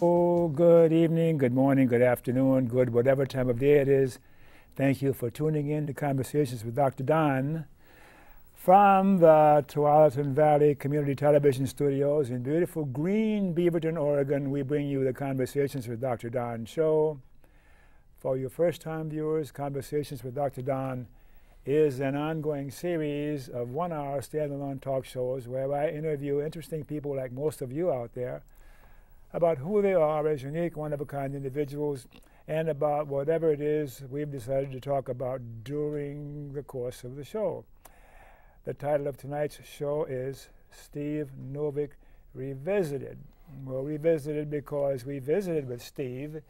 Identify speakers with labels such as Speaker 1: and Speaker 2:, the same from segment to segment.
Speaker 1: Good evening, good morning, good afternoon, good whatever time of day it is. Thank you for tuning in to Conversations with Dr. Don from the Tualatin Valley Community Television Studios in beautiful green Beaverton, Oregon. We bring you the Conversations with Dr. Don show. For your first-time viewers, Conversations with Dr. Don is an ongoing series of one-hour standalone talk shows where I interview interesting people like most of you out there about who they are as unique, one-of-a-kind individuals, and about whatever it is we've decided to talk about during the course of the show. The title of tonight's show is Steve Novick Revisited. Well, revisited because we visited with Steve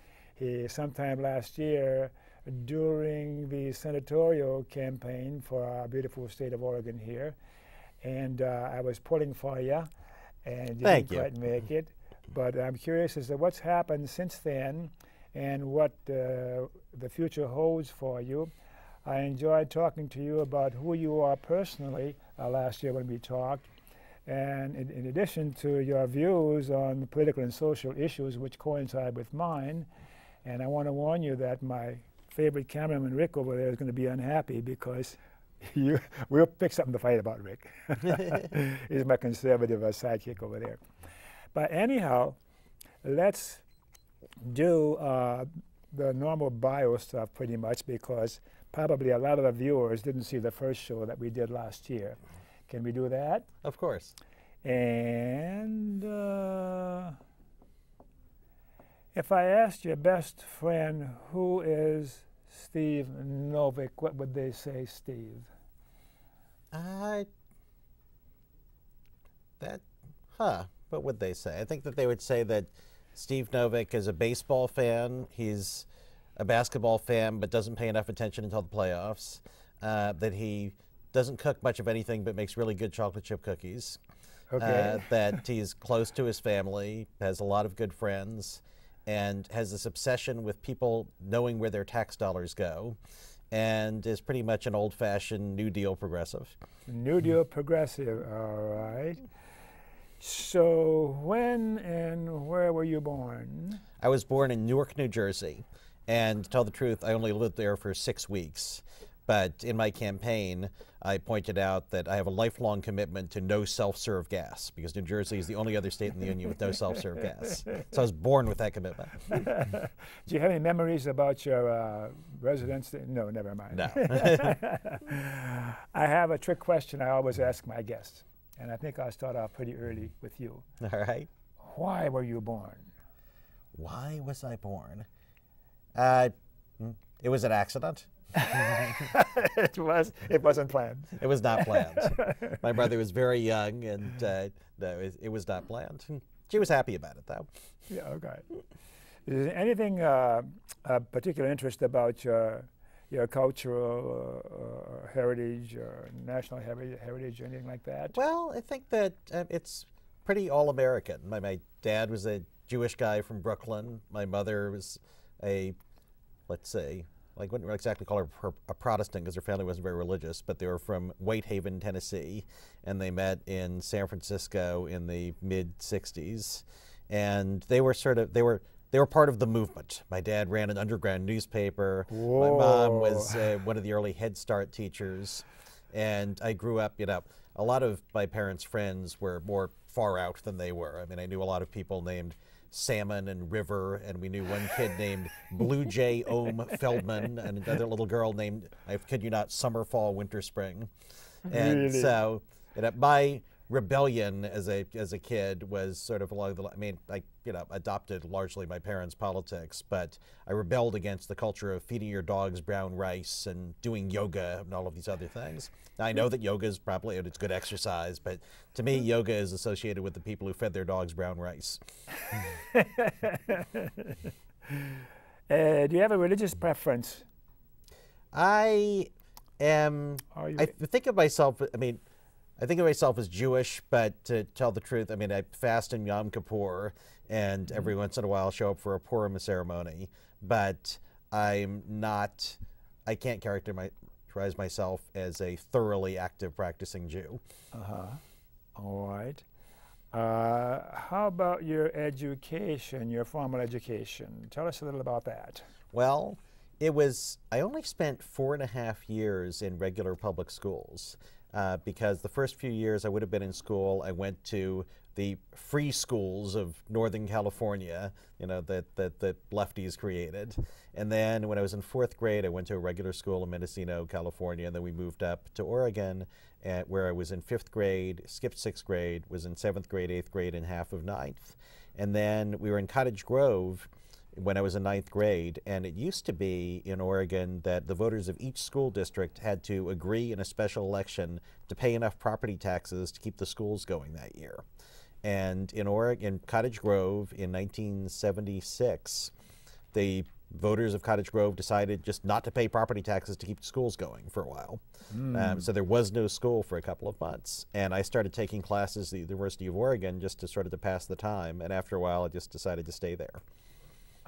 Speaker 1: sometime last year during the senatorial campaign for our beautiful state of Oregon here. And I was pulling for you, and you didn't quite make it. But I'm curious as to what's happened since then and what the future holds for you. I enjoyed talking to you about who you are personally last year when we talked. And in addition to your views on political and social issues which coincide with mine, and I want to warn you that my favorite cameraman, Rick, over there is going to be unhappy because we'll pick something to fight about, Rick. He's my conservative sidekick over there. But anyhow, let's do the normal bio stuff pretty much because probably a lot of the viewers didn't see the first show that we did last year. Can we do that?
Speaker 2: Of course.
Speaker 1: And if I asked your best friend who is Steve Novick, what would they say, Steve?
Speaker 2: What would they say? I think that they would say that Steve Novick is a baseball fan. He's a basketball fan, but doesn't pay enough attention until the playoffs. That he doesn't cook much of anything, but makes really good chocolate chip cookies.
Speaker 1: Okay.
Speaker 2: That he's close to his family, has a lot of good friends, and has this obsession with people knowing where their tax dollars go, and is pretty much an old-fashioned New Deal progressive.
Speaker 1: New Deal progressive, all right. So when and where were you born?
Speaker 2: I was born in Newark, New Jersey, and to tell the truth, I only lived there for 6 weeks. But in my campaign, I pointed out that I have a lifelong commitment to no self-serve gas, because New Jersey is the only other state in the union with no self-serve gas. So I was born with that commitment.
Speaker 1: Do you have any memories about your residence? No, never mind.
Speaker 2: No.
Speaker 1: I have a trick question I always ask my guests, and I think I'll start off pretty early with you.
Speaker 2: All right.
Speaker 1: Why were you born?
Speaker 2: Why was I born? It was an accident.
Speaker 1: It wasn't planned.
Speaker 2: It was not planned. My brother was very young, and no, it was not planned. She was happy about it, though.
Speaker 1: Yeah, okay. Is there anything of particular interest about your cultural heritage or national heritage or anything like that?
Speaker 2: Well, I think that it's pretty all-American. My dad was a Jewish guy from Brooklyn. My mother was a, let's say, I wouldn't exactly call her a Protestant because her family wasn't very religious, but they were from Whitehaven, Tennessee, and they met in San Francisco in the mid-'60s. And they were part of the movement. My dad ran an underground newspaper.
Speaker 1: Whoa.
Speaker 2: My mom was one of the early Head Start teachers. And I grew up, a lot of my parents' friends were more far out than they were. I mean, I knew a lot of people named Salmon and River, and we knew one kid named Blue Jay Ohm Feldman, and another little girl named, I kid you not, Summer, Fall, Winter, Spring. And
Speaker 1: really?
Speaker 2: So my rebellion as a kid was sort of along the line. I mean, I adopted largely my parents' politics, but I rebelled against the culture of feeding your dogs brown rice and doing yoga and all of these other things. Now, I know that yoga is probably it's good exercise, but to me, yoga is associated with the people who fed their dogs brown rice.
Speaker 1: Do you have a religious preference?
Speaker 2: I think of myself. I think of myself as Jewish, but to tell the truth, I fast in Yom Kippur, and every once in a while show up for a Purim ceremony. But I can't characterize myself as a thoroughly active practicing Jew.
Speaker 1: All right. How about your education, your formal education? Tell us a little about that.
Speaker 2: Well, I only spent 4.5 years in regular public schools because the first few years I would have been in school, I went to the free schools of Northern California, that lefties created. And then when I was in 4th grade, I went to a regular school in Mendocino, California, and then we moved up to Oregon, where I was in 5th grade, skipped 6th grade, was in 7th grade, 8th grade, and half of 9th. And then we were in Cottage Grove when I was in 9th grade, and it used to be in Oregon that the voters of each school district had to agree in a special election to pay enough property taxes to keep the schools going that year. And in Cottage Grove in 1976, the voters of Cottage Grove decided just not to pay property taxes to keep schools going for a while. So there was no school for a couple of months. And I started taking classes at the University of Oregon just to pass the time. And after a while, I just decided to stay there.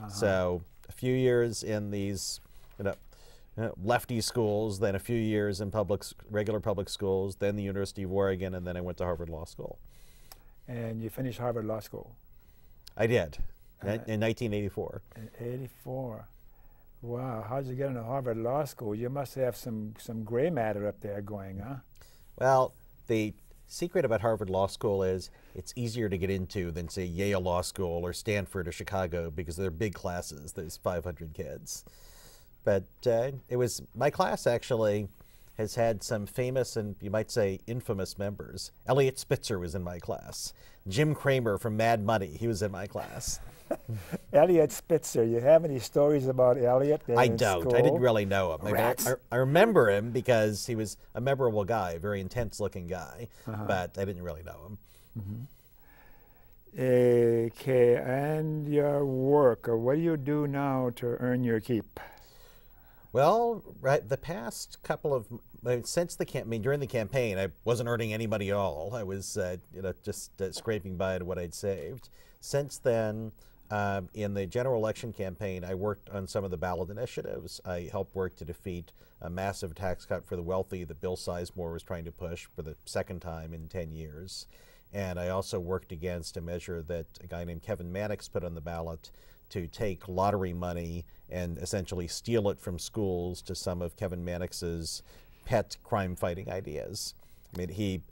Speaker 2: So a few years in these lefty schools, then a few years in regular public schools, then the University of Oregon, and then I went to Harvard Law School.
Speaker 1: And you finished Harvard Law School?
Speaker 2: I did, in 1984.
Speaker 1: In 84. Wow, how did you get into Harvard Law School? You must have some gray matter up there going, huh?
Speaker 2: Well, the secret about Harvard Law School is it's easier to get into than, say, Yale Law School or Stanford or Chicago because they're big classes. There's 500 kids. But my class actually has had some famous and you might say infamous members. Elliot Spitzer was in my class. Jim Cramer from Mad Money, he was in my class.
Speaker 1: Elliot Spitzer, you have any stories about Elliot?
Speaker 2: I don't.
Speaker 1: School?
Speaker 2: I didn't really know him. I remember him because he was a memorable guy, a very intense-looking guy, but I didn't really know him.
Speaker 1: Okay, and your work, what do you do now to earn your keep?
Speaker 2: Well, the past couple of since during the campaign, I wasn't earning any money at all. I was, just scraping by to what I'd saved. Since then, in the general election campaign, I worked on some of the ballot initiatives. I helped work to defeat a massive tax cut for the wealthy that Bill Sizemore was trying to push for the second time in 10 years. And I also worked against a measure that a guy named Kevin Mannix put on the ballot to take lottery money and essentially steal it from schools to some of Kevin Mannix's pet crime-fighting ideas. I mean,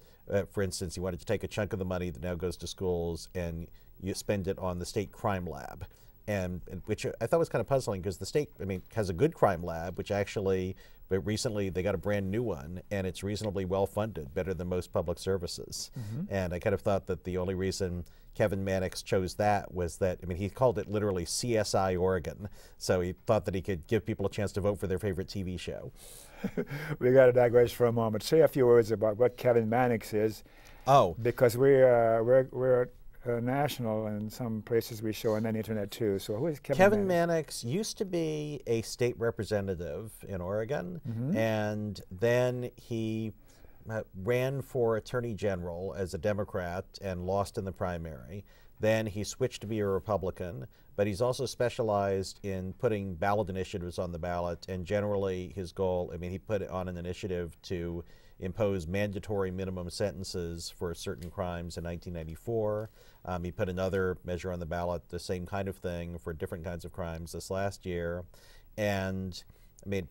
Speaker 2: for instance, he wanted to take a chunk of the money that now goes to schools and you spend it on the state crime lab, and which I thought was kind of puzzling because the state, has a good crime lab, which actually, but recently they got a brand new one, and it's reasonably well funded, better than most public services. And I kind of thought that the only reason Kevin Mannix chose that was that, he called it literally CSI Oregon, so he thought that he could give people a chance to vote for their favorite TV show.
Speaker 1: We got to digress for a moment. Say a few words about what Kevin Mannix is.
Speaker 2: Oh,
Speaker 1: because we're national, and some places we show on the internet too. So who is
Speaker 2: Kevin Mannix? Used to be a state representative in Oregon, and then he ran for Attorney General as a Democrat and lost in the primary. Then he switched to be a Republican, but he's also specialized in putting ballot initiatives on the ballot, and generally his goal, he put on an initiative to impose mandatory minimum sentences for certain crimes in 1994. He put another measure on the ballot, the same kind of thing for different kinds of crimes this last year. And I'm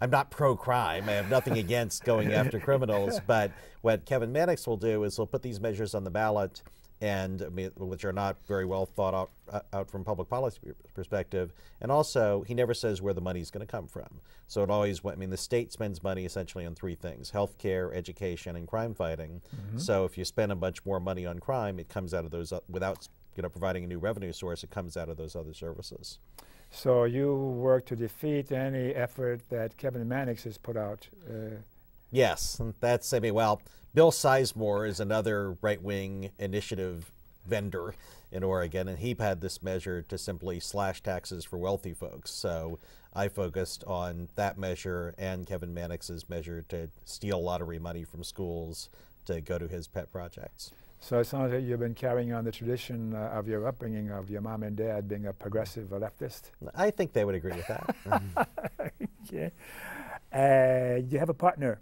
Speaker 2: not pro-crime. I have nothing against going after criminals, but what Kevin Mannix will do is he'll put these measures on the ballot, and which are not very well thought out from public policy perspective. And also, he never says where the money is going to come from. So it always, the state spends money essentially on 3 things: healthcare, education, and crime fighting. So if you spend a bunch more money on crime, it comes out of those, without providing a new revenue source, it comes out of those other services.
Speaker 1: So you work to defeat any effort that Kevin Mannix has put out?
Speaker 2: Yes, and that's, Bill Sizemore is another right-wing initiative vendor in Oregon, and he had this measure to simply slash taxes for wealthy folks. So I focused on that measure and Kevin Mannix's measure to steal lottery money from schools to go to his pet projects.
Speaker 1: So it sounds like you've been carrying on the tradition of your upbringing, of your mom and dad being a progressive leftist.
Speaker 2: I think they would agree with that.
Speaker 1: Okay. You have a partner?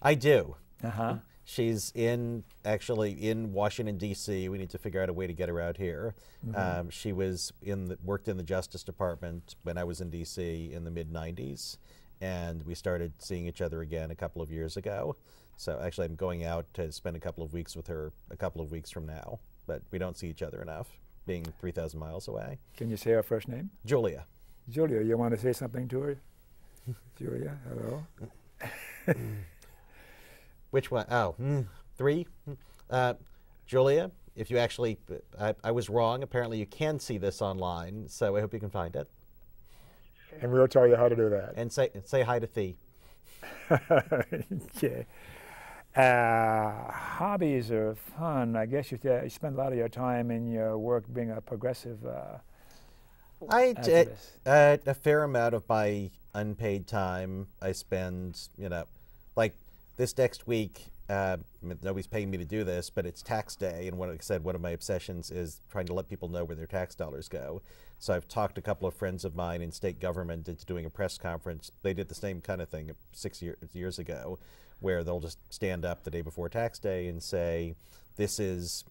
Speaker 2: I do. She's actually in Washington, D.C. We need to figure out a way to get her out here. She worked in the Justice Department when I was in D.C. in the mid-90s, and we started seeing each other again a couple of years ago. So actually I'm going out to spend a couple of weeks with her a couple of weeks from now, but we don't see each other enough, being 3,000 miles away.
Speaker 1: Can you say her first name?
Speaker 2: Julia.
Speaker 1: Julia, you want to say something to her? Julia, hello.
Speaker 2: Which one? Oh, 3. Julia, if you actually, I was wrong. Apparently you can see this online, so I hope you can find it.
Speaker 1: And we'll tell you how to do that.
Speaker 2: And say hi to Thee.
Speaker 1: Okay. Hobbies are fun. I guess you spend a lot of your time in your work being a progressive activist.
Speaker 2: A fair amount of my unpaid time I spend, like this next week, nobody's paying me to do this, but it's tax day, and like I said, one of my obsessions is trying to let people know where their tax dollars go. So I've talked a couple of friends of mine in state government into doing a press conference. They did the same kind of thing 6 years ago, where they'll just stand up the day before tax day and say, this is,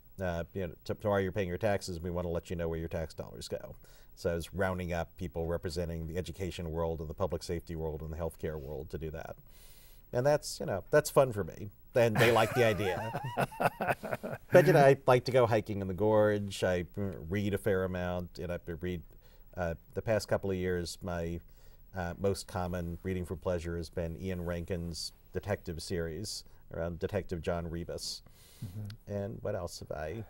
Speaker 2: tomorrow you're paying your taxes, we want to let you know where your tax dollars go. So I was rounding up people representing the education world and the public safety world and the healthcare world to do that. And that's fun for me. And they like the idea. But, I like to go hiking in the gorge. I read a fair amount. I read, the past couple of years, my most common reading for pleasure has been Ian Rankin's detective series around Detective John Rebus. And what else have I,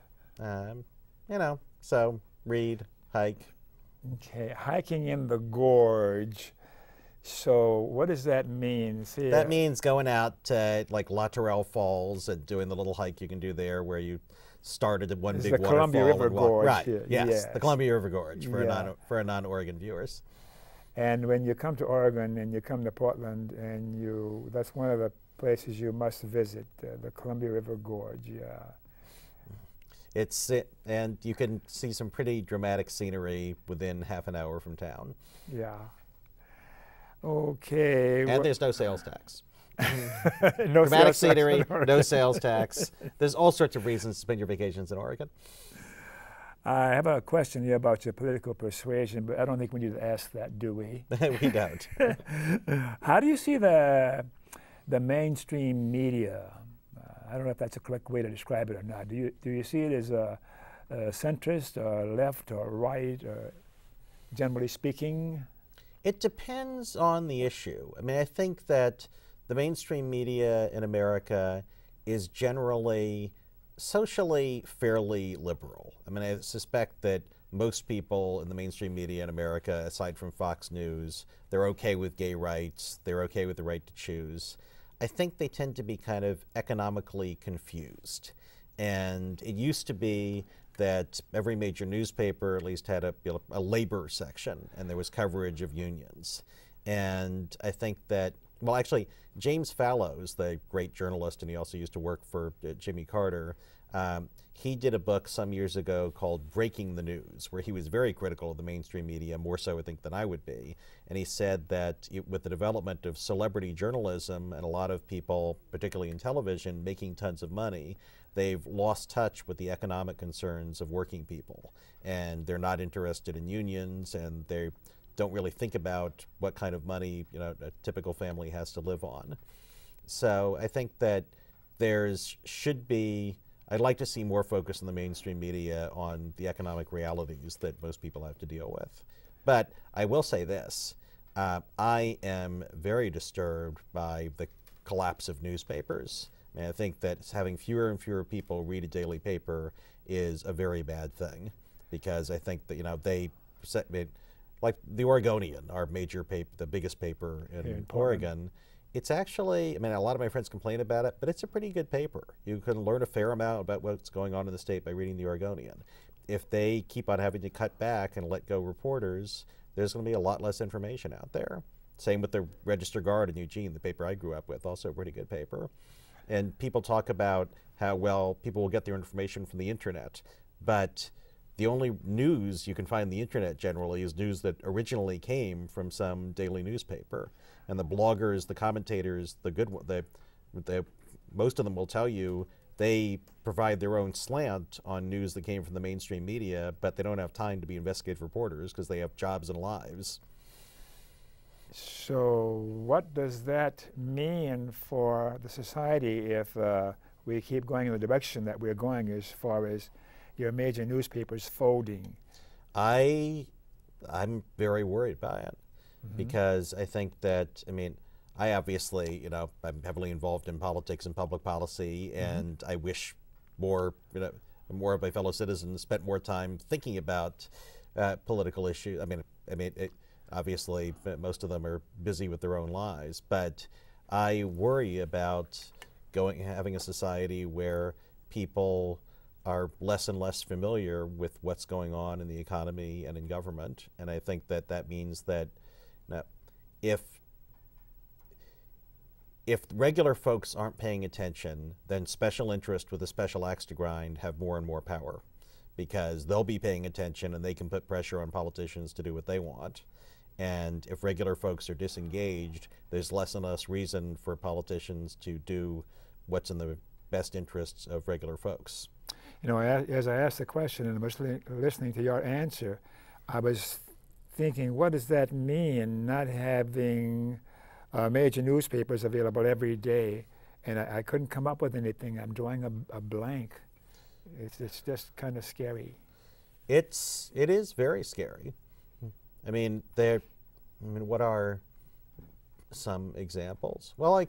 Speaker 2: so read, hike.
Speaker 1: Okay, hiking in the gorge. So what does that mean? See,
Speaker 2: that means going out to like La Tourelle Falls and doing the little hike you can do there where you started at one big waterfall.
Speaker 1: Columbia River
Speaker 2: and walk.
Speaker 1: Gorge.
Speaker 2: Right,
Speaker 1: Yeah,
Speaker 2: yes, the Columbia River Gorge for our non-Oregon viewers.
Speaker 1: And when you come to Oregon and you come to Portland, and that's one of the places you must visit, the Columbia River Gorge, yeah.
Speaker 2: And you can see some pretty dramatic scenery within half an hour from town.
Speaker 1: Yeah. Okay.
Speaker 2: And there's no sales tax.
Speaker 1: No
Speaker 2: dramatic
Speaker 1: sales
Speaker 2: scenery,
Speaker 1: tax
Speaker 2: no sales tax. There's all sorts of reasons to spend your vacations in Oregon.
Speaker 1: I have a question here about your political persuasion, but I don't think we need to ask that, do we?
Speaker 2: We don't.
Speaker 1: How do you see the mainstream media? I don't know if that's a correct way to describe it or not. Do you see it as a centrist, or left, or right, or generally speaking?
Speaker 2: It depends on the issue. I mean, I think that the mainstream media in America is generally socially fairly liberal. I mean, I suspect that most people in the mainstream media in America, aside from Fox News, they're okay with gay rights, they're okay with the right to choose. I think they tend to be kind of economically confused. And it used to be that every major newspaper at least had a labor section, and there was coverage of unions. And I think that, well, actually, James Fallows, the great journalist, and he also used to work for Jimmy Carter, he did a book some years ago called Breaking the News, where he was very critical of the mainstream media, more so, I think, than I would be. And he said that with the development of celebrity journalism and a lot of people, particularly in television, making tons of money, they've lost touch with the economic concerns of working people. And they're not interested in unions, and they don't really think about what kind of money a typical family has to live on. So I think that should be, I'd like to see more focus in the mainstream media on the economic realities that most people have to deal with. But I will say this, I am very disturbed by the collapse of newspapers. And I think that having fewer and fewer people read a daily paper is a very bad thing, because I think that, like the Oregonian, our major paper, the biggest paper in Oregon, it's actually, I mean, a lot of my friends complain about it, but it's a pretty good paper. You can learn a fair amount about what's going on in the state by reading the Oregonian. If they keep on having to cut back and let go reporters, there's going to be a lot less information out there. Same with the Register Guard in Eugene, the paper I grew up with, also a pretty good paper. And people talk about how, well, people will get their information from the internet, but the only news you can find on the internet generally is news that originally came from some daily newspaper. And the bloggers, the commentators, the most of them will tell you they provide their own slant on news that came from the mainstream media, but they don't have time to be investigative reporters because they have jobs and lives.
Speaker 1: So what does that mean for the society if we keep going in the direction that we're going as far as your major newspapers folding?
Speaker 2: I'm very worried by it because I think that, I obviously, I'm heavily involved in politics and public policy, and I wish more of my fellow citizens spent more time thinking about political issues. Obviously, most of them are busy with their own lives, but I worry about having a society where people are less and less familiar with what's going on in the economy and in government, and I think that means that if regular folks aren't paying attention, then special interest with a special axe to grind have more and more power, because they'll be paying attention and they can put pressure on politicians to do what they want. And if regular folks are disengaged, there's less and less reason for politicians to do what's in the best interests of regular folks.
Speaker 1: As I asked the question and was listening to your answer, I was thinking, what does that mean, not having major newspapers available every day? And I couldn't come up with anything. I'm drawing a blank. It's just kind of scary.
Speaker 2: It is very scary. What are some examples? Well,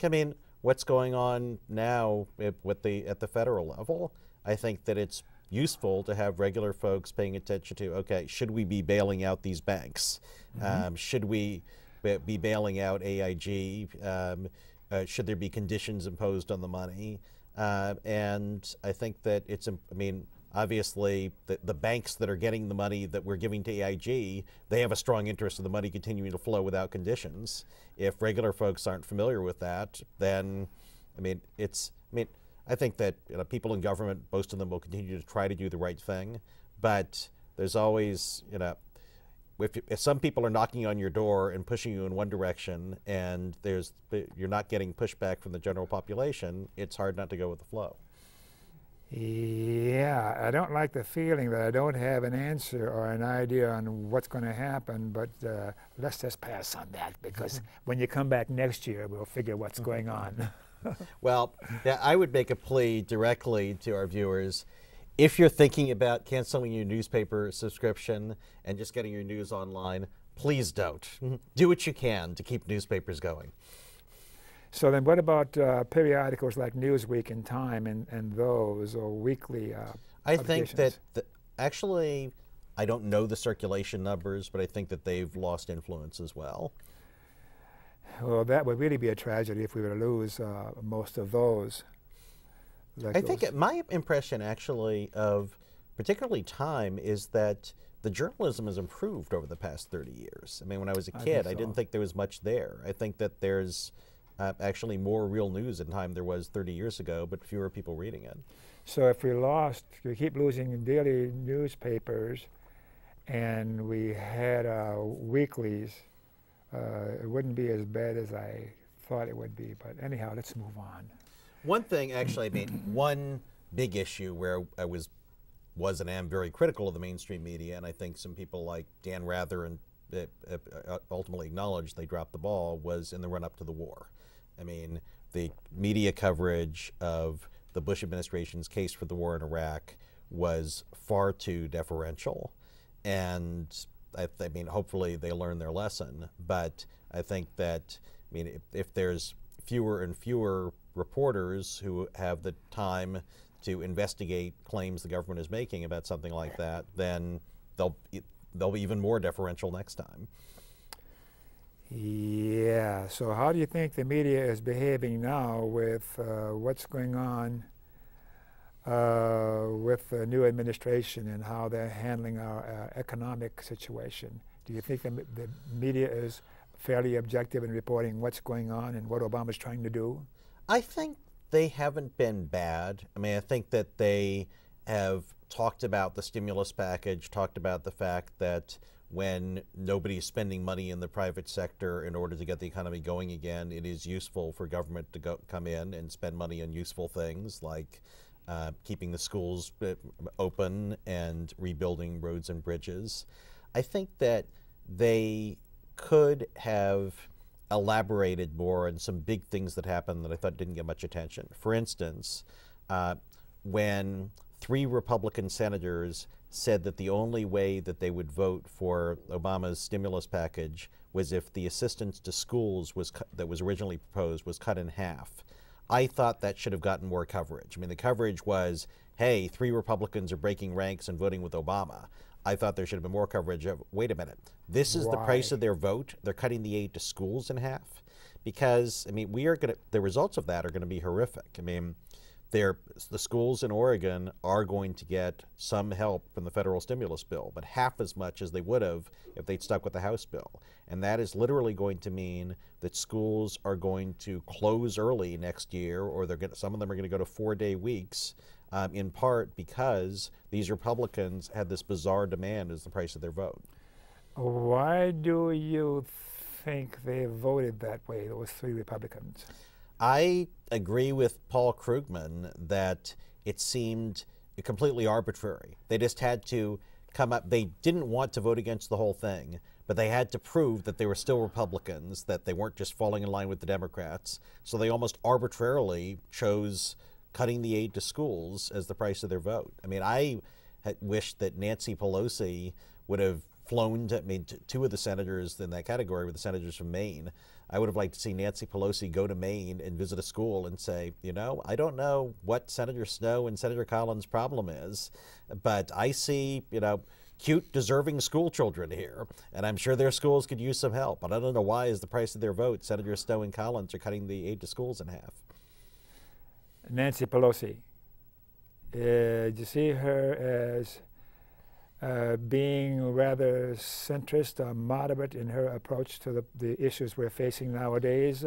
Speaker 2: what's going on now at the federal level? I think that it's useful to have regular folks paying attention to, okay, should we be bailing out these banks? Should we be bailing out AIG? Should there be conditions imposed on the money? And I think that it's, obviously the banks that are getting the money that we're giving to AIG, they have a strong interest in the money continuing to flow without conditions. If regular folks aren't familiar with that, then, I think that people in government, most of them will continue to try to do the right thing, but there's always, if some people are knocking on your door and pushing you in one direction and you're not getting pushback from the general population, it's hard not to go with the flow.
Speaker 1: Yeah, I don't like the feeling that I don't have an answer or an idea on what's going to happen, but let's just pass on that, because when you come back next year, we'll figure what's going on.
Speaker 2: Well, yeah, I would make a plea directly to our viewers. If you're thinking about canceling your newspaper subscription and just getting your news online, please don't. Do what you can to keep newspapers going.
Speaker 1: So then what about periodicals like Newsweek and Time and those, or weekly
Speaker 2: I think that, actually, I don't know the circulation numbers, but I think that they've lost influence as well.
Speaker 1: Well, that would really be a tragedy if we were to lose most of those.
Speaker 2: I think my impression, actually, of particularly Time is that the journalism has improved over the past 30 years. When I was a kid, I didn't think there was much there. I think that there's actually more real news in Time there was 30 years ago, but fewer people reading it.
Speaker 1: So if we keep losing daily newspapers and we had weeklies, it wouldn't be as bad as I thought it would be. But anyhow, let's move on.
Speaker 2: One thing, actually, one big issue where I was and am very critical of the mainstream media, and I think some people like Dan Rather and ultimately acknowledged they dropped the ball, was in the run-up to the war. The media coverage of the Bush administration's case for the war in Iraq was far too deferential, and hopefully they learned their lesson. But I think that, if there's fewer and fewer reporters who have the time to investigate claims the government is making about something like that, then they'll be even more deferential next time.
Speaker 1: Yeah, so how do you think the media is behaving now with what's going on with the new administration and how they're handling our economic situation? Do you think the media is fairly objective in reporting what's going on and what Obama's trying to do?
Speaker 2: I think they haven't been bad. I think that they have talked about the stimulus package, talked about the fact that when nobody's spending money in the private sector in order to get the economy going again, it is useful for government to come in and spend money on useful things like keeping the schools open and rebuilding roads and bridges. I think that they could have elaborated more on some big things that happened that I thought didn't get much attention. For instance, when 3 Republican senators said that the only way that they would vote for Obama's stimulus package was if the assistance to schools that was originally proposed was cut in half. I thought that should have gotten more coverage. I mean, the coverage was, hey, 3 Republicans are breaking ranks and voting with Obama. I thought there should have been more coverage of, wait a minute, this is the price of their vote. They're cutting the aid to schools in half. Because, I mean, the results of that are going to be horrific. I mean, the schools in Oregon are going to get some help from the federal stimulus bill, but half as much as they would have if they'd stuck with the House bill. And that is literally going to mean that schools are going to close early next year, or some of them are going to go to 4-day weeks, in part because these Republicans had this bizarre demand as the price of their vote.
Speaker 1: Why do you think they voted that way, those 3 Republicans?
Speaker 2: I agree with Paul Krugman that it seemed completely arbitrary. They just had to come up. They didn't want to vote against the whole thing, but they had to prove that they were still Republicans, that they weren't just falling in line with the Democrats. So they almost arbitrarily chose cutting the aid to schools as the price of their vote. I mean, I wished that Nancy Pelosi would have flown to, I mean, 2 of the senators in that category were the senators from Maine. I would have liked to see Nancy Pelosi go to Maine and visit a school and say, you know, I don't know what Senator Snowe and Senator Collins' problem is, but I see, you know, cute, deserving school children here, and I'm sure their schools could use some help. But I don't know why, as the price of their vote, Senator Snowe and Collins are cutting the aid to schools in half.
Speaker 1: Nancy Pelosi, do you see her as being rather centrist or moderate in her approach to the issues we're facing nowadays?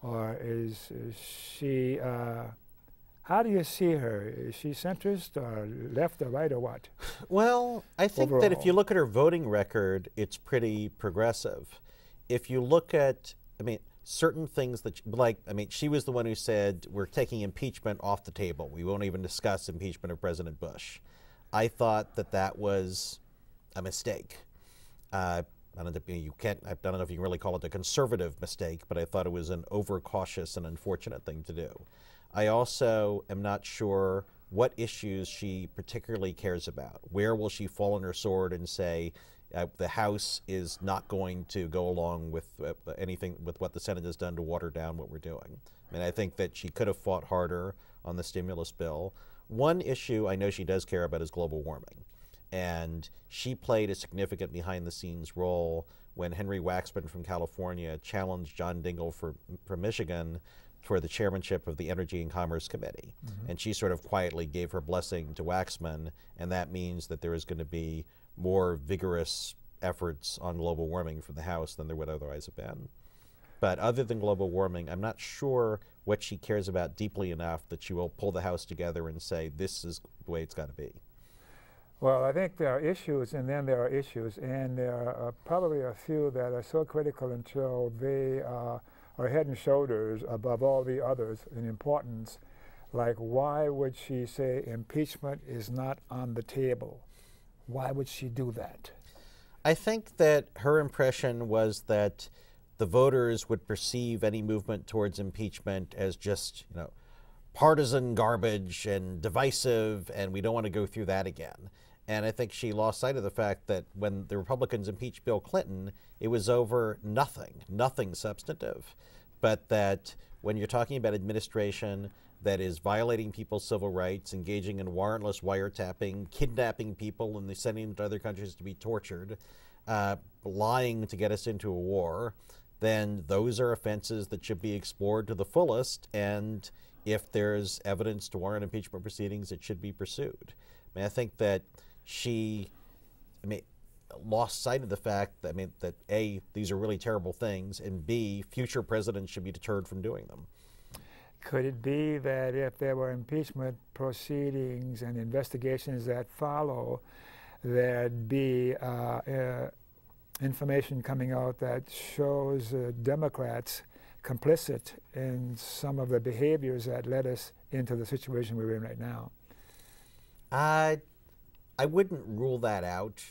Speaker 1: Or is she, how do you see her? Is she centrist or left or right or what?
Speaker 2: Well, I think that if you look at her voting record, it's pretty progressive. If you look at, I mean, certain things that, like, I mean, she was the one who said, we're taking impeachment off the table. We won't even discuss impeachment of President Bush. I thought that that was a mistake. I don't know if you can really call it a conservative mistake, but I thought it was an overcautious and unfortunate thing to do. I also am not sure what issues she particularly cares about. Where will she fall on her sword and say the House is not going to go along with anything with what the Senate has done to water down what we're doing? I mean, I think that she could have fought harder on the stimulus bill. One issue I know she does care about is global warming. And she played a significant behind-the-scenes role when Henry Waxman from California challenged John Dingell from Michigan for the chairmanship of the Energy and Commerce Committee. Mm-hmm. And she sort of quietly gave her blessing to Waxman, and that means that there is going to be more vigorous efforts on global warming from the House than there would otherwise have been. But other than global warming, I'm not sure what she cares about deeply enough that she will pull the House together and say, this is the way it's got to be.
Speaker 1: Well, I think there are issues, and then there are issues, and there are probably a few that are so critical until they are head and shoulders above all the others in importance. Like, why would she say impeachment is not on the table? Why would she do that?
Speaker 2: I think that her impression was that the voters would perceive any movement towards impeachment as just, you know, partisan garbage and divisive, and we don't want to go through that again. And I think she lost sight of the fact that when the Republicans impeached Bill Clinton, it was over nothing substantive. But that when you're talking about administration that is violating people's civil rights, engaging in warrantless wiretapping, kidnapping people and sending them to other countries to be tortured, lying to get us into a war, then those are offenses that should be explored to the fullest, and if there's evidence to warrant impeachment proceedings, it should be pursued. I mean, I think that she, lost sight of the fact that, that A, these are really terrible things, and B, future presidents should be deterred from doing them.
Speaker 1: Could it be that if there were impeachment proceedings and investigations that follow, there'd be information coming out that shows Democrats complicit in some of the behaviors that led us into the situation we're in right now?
Speaker 2: I wouldn't rule that out,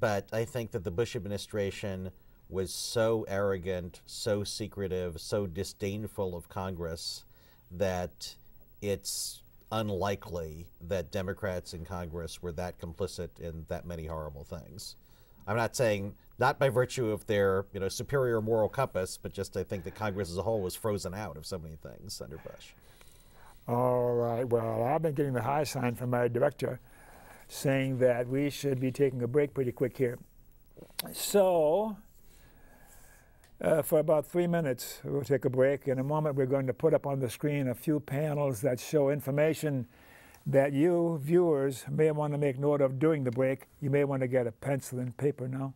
Speaker 2: but I think that the Bush administration was so arrogant, so secretive, so disdainful of Congress that it's unlikely that Democrats in Congress were that complicit in that many horrible things. I'm not saying, not by virtue of their superior moral compass, but just I think that Congress as a whole was frozen out of so many things under Bush.
Speaker 1: All right, well, I've been getting the high sign from my director saying that we should be taking a break pretty quick here. So, for about 3 minutes, we'll take a break. In a moment, we're going to put up on the screen a few panels that show information that you viewers may want to make note of during the break. You may want to get a pencil and paper now.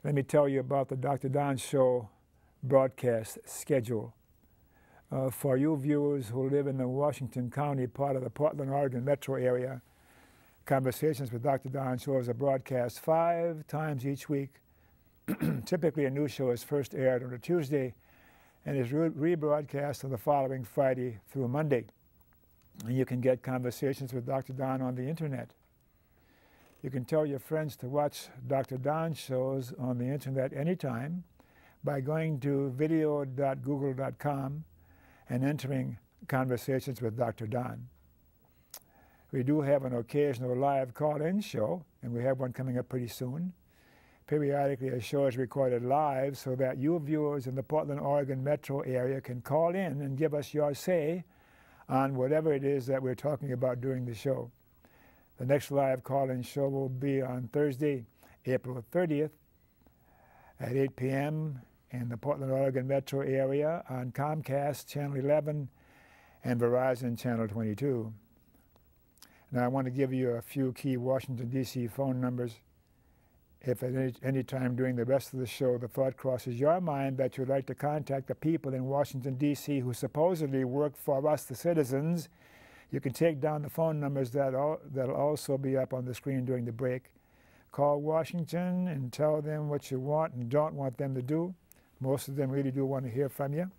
Speaker 1: Let me tell you about the Dr. Don Show broadcast schedule. For you viewers who live in the Washington County part of the Portland, Oregon metro area, Conversations with Dr. Don Show is a broadcast 5 times each week. Typically, a new show is first aired on a Tuesday and is rebroadcast on the following Friday through Monday. And you can get Conversations with Dr. Don on the internet. You can tell your friends to watch Dr. Don shows on the internet anytime by going to video.google.com and entering Conversations with Dr. Don. We do have an occasional live call-in show, and we have one coming up pretty soon. Periodically, a show is recorded live so that you viewers in the Portland, Oregon metro area can call in and give us your say on whatever it is that we're talking about during the show. The next live call-in show will be on Thursday, April 30th at 8 p.m. in the Portland, Oregon metro area on Comcast Channel 11 and Verizon Channel 22. Now, I want to give you a few key Washington, D.C. phone numbers. If at any time during the rest of the show the thought crosses your mind that you'd like to contact the people in Washington, D.C. who supposedly work for us, the citizens, you can take down the phone numbers that'll also be up on the screen during the break. Call Washington and tell them what you want and don't want them to do. Most of them really do want to hear from you.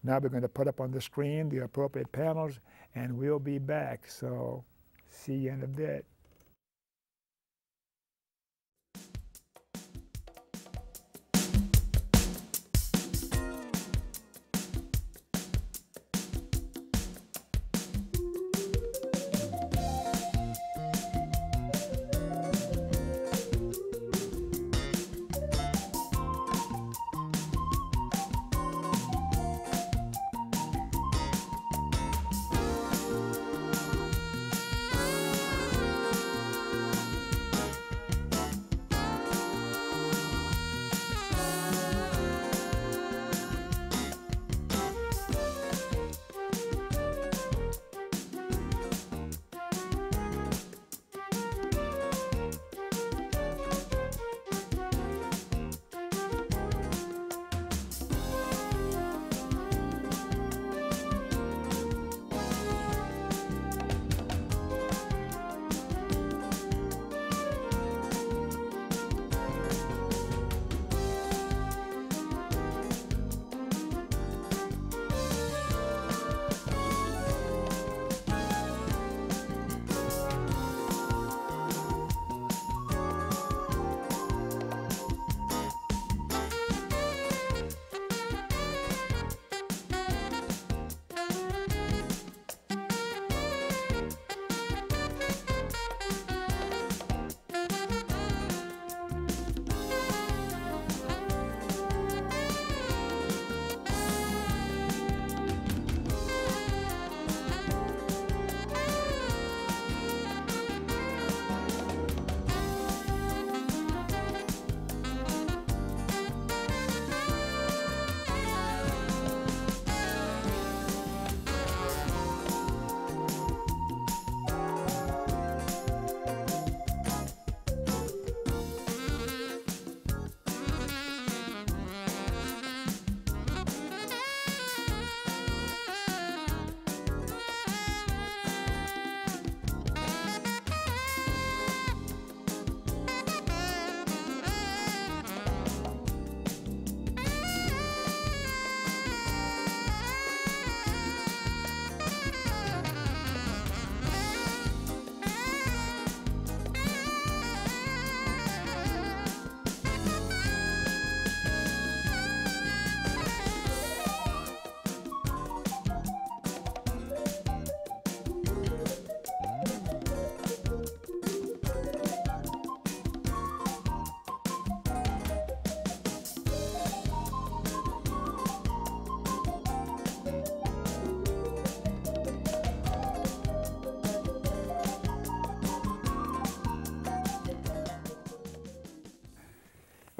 Speaker 1: Now we're going to put up on the screen the appropriate panels, and we'll be back. So see you in a bit.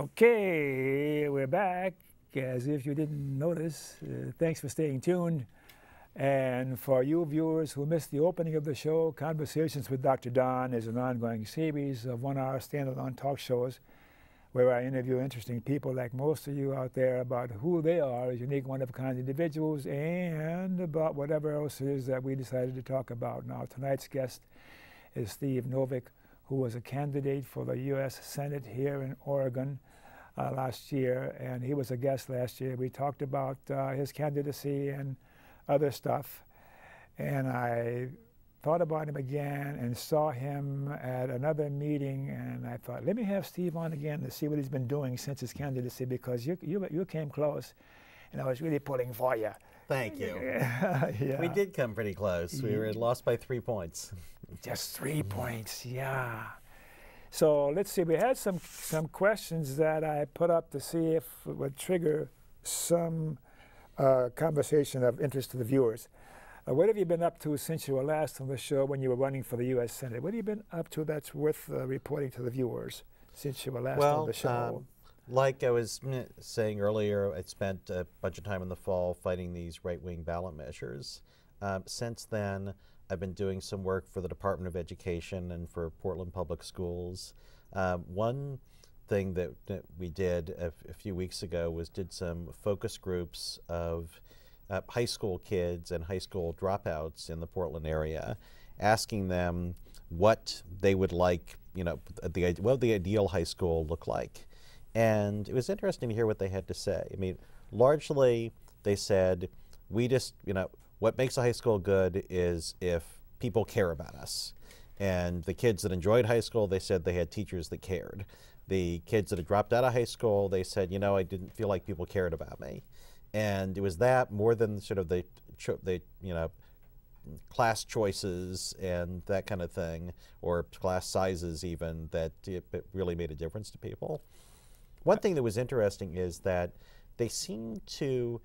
Speaker 1: Okay, we're back. As if you didn't notice, thanks for staying tuned. And for you viewers who missed the opening of the show, Conversations with Dr. Don is an ongoing series of 1-hour standalone talk shows where I interview interesting people like most of you out there about who they are as unique, one-of-a-kind individuals and about whatever else it is that we decided to talk about. Now, tonight's guest is Steve Novick, who was a candidate for the U.S. Senate here in Oregon last year, and he was a guest last year. We talked about his candidacy and other stuff, and I thought about him again and saw him at another meeting, and I thought, let me have Steve on again to see what he's been doing since his candidacy, because you came close, and I was really pulling for you.
Speaker 2: Thank you.
Speaker 1: Yeah.
Speaker 2: We did come pretty close. We were lost by 3 points.
Speaker 1: Just 3 points, yeah. So let's see, we had some questions that I put up to see if it would trigger some conversation of interest to the viewers. What have you been up to since you were last on the show when you were running for the U.S. Senate? What have you been up to that's worth reporting to the viewers since you were last on the show?
Speaker 2: Like I was saying earlier, I spent a bunch of time in the fall fighting these right-wing ballot measures. Since then, I've been doing some work for the Department of Education and for Portland Public Schools. One thing that we did a few weeks ago was did some focus groups of high school kids and high school dropouts in the Portland area, asking them what they would like, what the ideal high school look like. And it was interesting to hear what they had to say. I mean, largely they said, we just, what makes a high school good is if people care about us. And the kids that enjoyed high school, they said they had teachers that cared. The kids that had dropped out of high school, they said, I didn't feel like people cared about me. And it was that more than sort of the class choices and that kind of thing, or class sizes even, that it really made a difference to people. One thing that was interesting is that they seem to,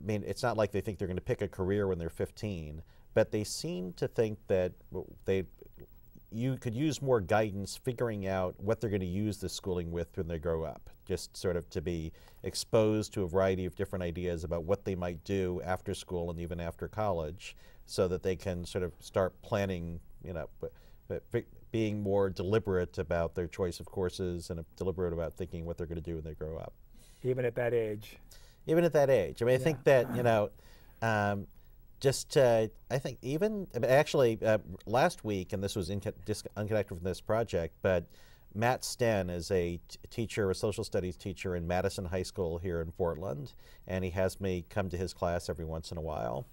Speaker 2: it's not like they think they're going to pick a career when they're 15, but they seem to think that you could use more guidance figuring out what they're going to use this schooling with when they grow up, just sort of to be exposed to a variety of different ideas about what they might do after school and even after college, so that they can sort of start planning, being more deliberate about their choice of courses and deliberate about thinking what they're going to do when they grow up. Even at that age? Even at that age. I think that, I think even, actually, last week, and this was unconnected from this project, but Matt Sten is a teacher, a social studies teacher in Madison High School here in Portland, and he has me come to his class every once in a while.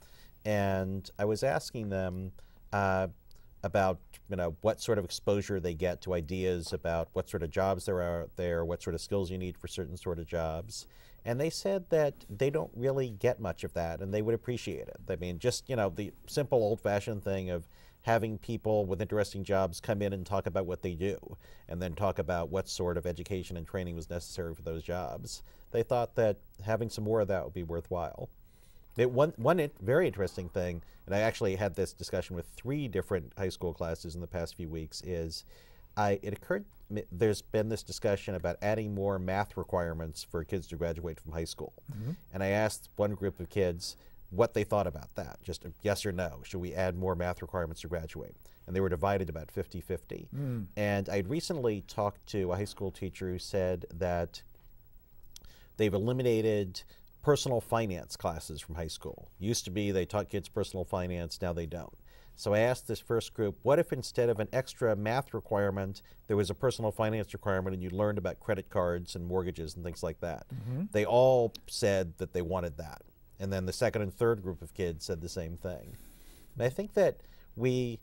Speaker 2: And I was asking them about what sort of exposure they get to ideas about what sort of jobs there are there, what sort of skills you need for certain sort of jobs. And they said that they don't really get much of that, and they would appreciate it. I mean, just the simple old-fashioned thing of having people with interesting jobs come in and talk about what they do, and then talk about what sort of education and training was necessary for those jobs. They thought that having some more of that would be worthwhile. One very interesting thing, and I actually had this discussion with 3 different high school classes in the past few weeks, is it occurred, there's been this discussion about adding more math requirements for kids to graduate from high school. Mm-hmm. And I asked one group of kids what they thought about that, just a yes or no. Should we add more math requirements to graduate? And they were divided about 50-50. Mm. And I'd recently talked to a high school teacher who said that they've eliminated personal finance classes from high school. Used to be they taught kids personal finance, now they don't. So I asked this first group, what if instead of an extra math requirement, there was a personal finance requirement and you learned about credit cards and mortgages and things like that? Mm-hmm. They all said that they wanted that. And then the second and third group of kids said the same thing. And I think that the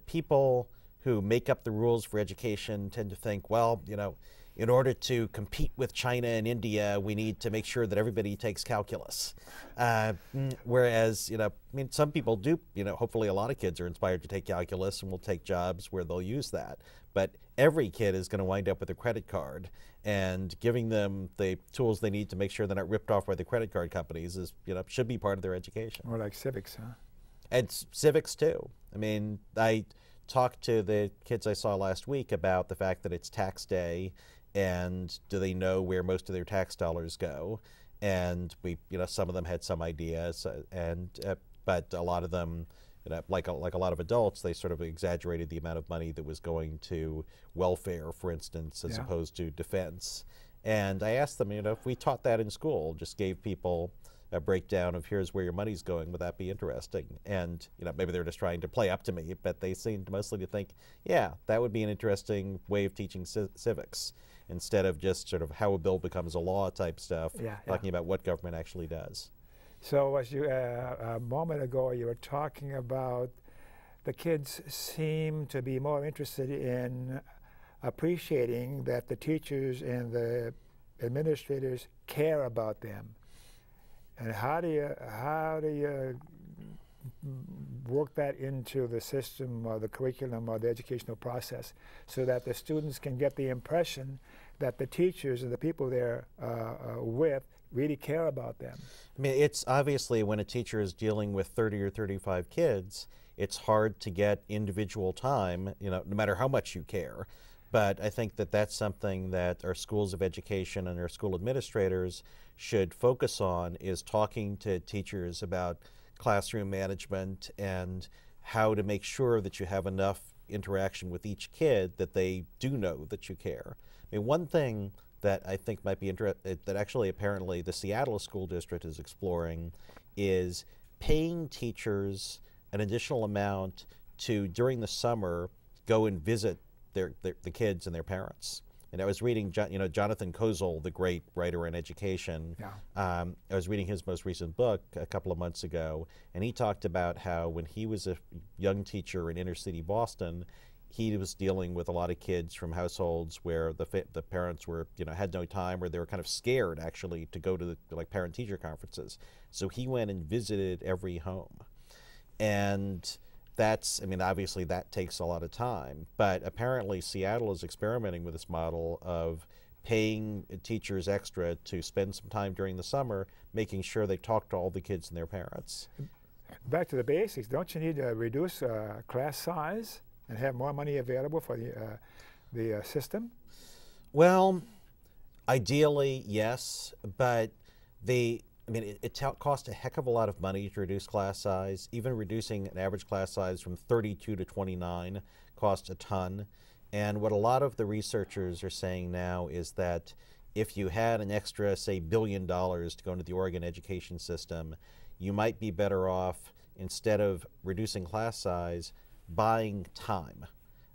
Speaker 2: people who make up the rules for education tend to think, well, in order to compete with China and India, we need to make sure that everybody takes calculus. Whereas, some people do, hopefully a lot of kids are inspired to take calculus and will take jobs where they'll use that. But every kid is going to wind up with a credit card, and giving them the tools they need to make sure they're not ripped off by the credit card companies is, should be part of their education.
Speaker 1: More like civics, huh?
Speaker 2: And civics too. I mean, I talked to the kids I saw last week about the fact that it's tax day, and do they know where most of their tax dollars go? And some of them had some ideas, but a lot of them, like a lot of adults, they sort of exaggerated the amount of money that was going to welfare, for instance, as opposed to defense. And I asked them, if we taught that in school, just gave people a breakdown of here's where your money's going, would that be interesting? And maybe they're just trying to play up to me, but they seemed mostly to think, yeah, that would be an interesting way of teaching civics, instead of just sort of how a bill becomes a law type stuff, talking about what government actually does.
Speaker 1: So as you, a moment ago, you were talking about the kids seem to be more interested in appreciating that the teachers and the administrators care about them. And how do you work that into the system or the curriculum or the educational process so that the students can get the impression that the teachers and the people they're with really care about them?
Speaker 2: I mean, it's obviously when a teacher is dealing with 30 or 35 kids, it's hard to get individual time, no matter how much you care. But I think that that's something that our schools of education and our school administrators should focus on, is talking to teachers about classroom management and how to make sure that you have enough interaction with each kid that they do know that you care. I mean, one thing that I think might be that actually apparently the Seattle School District is exploring is paying teachers an additional amount to, during the summer, go and visit the kids and their parents. And I was reading, Jonathan Kozol, the great writer in education. I was reading his most recent book a couple of months ago, and he talked about how when he was a young teacher in inner city Boston, he was dealing with a lot of kids from households where the parents were, had no time, or they were kind of scared actually to go to the parent-teacher conferences. So he went and visited every home, and that's, I mean, obviously that takes a lot of time, but apparently Seattle is experimenting with this model of paying teachers extra to spend some time during the summer, making sure they talk to all the kids and their parents.
Speaker 1: Back to the basics, don't you need to reduce class size and have more money available for the system?
Speaker 2: Well, ideally, yes, but it costs a heck of a lot of money to reduce class size. Even reducing an average class size from 32 to 29 costs a ton. And what a lot of the researchers are saying now is that if you had an extra, say, $1 billion to go into the Oregon education system, you might be better off, instead of reducing class size, buying time.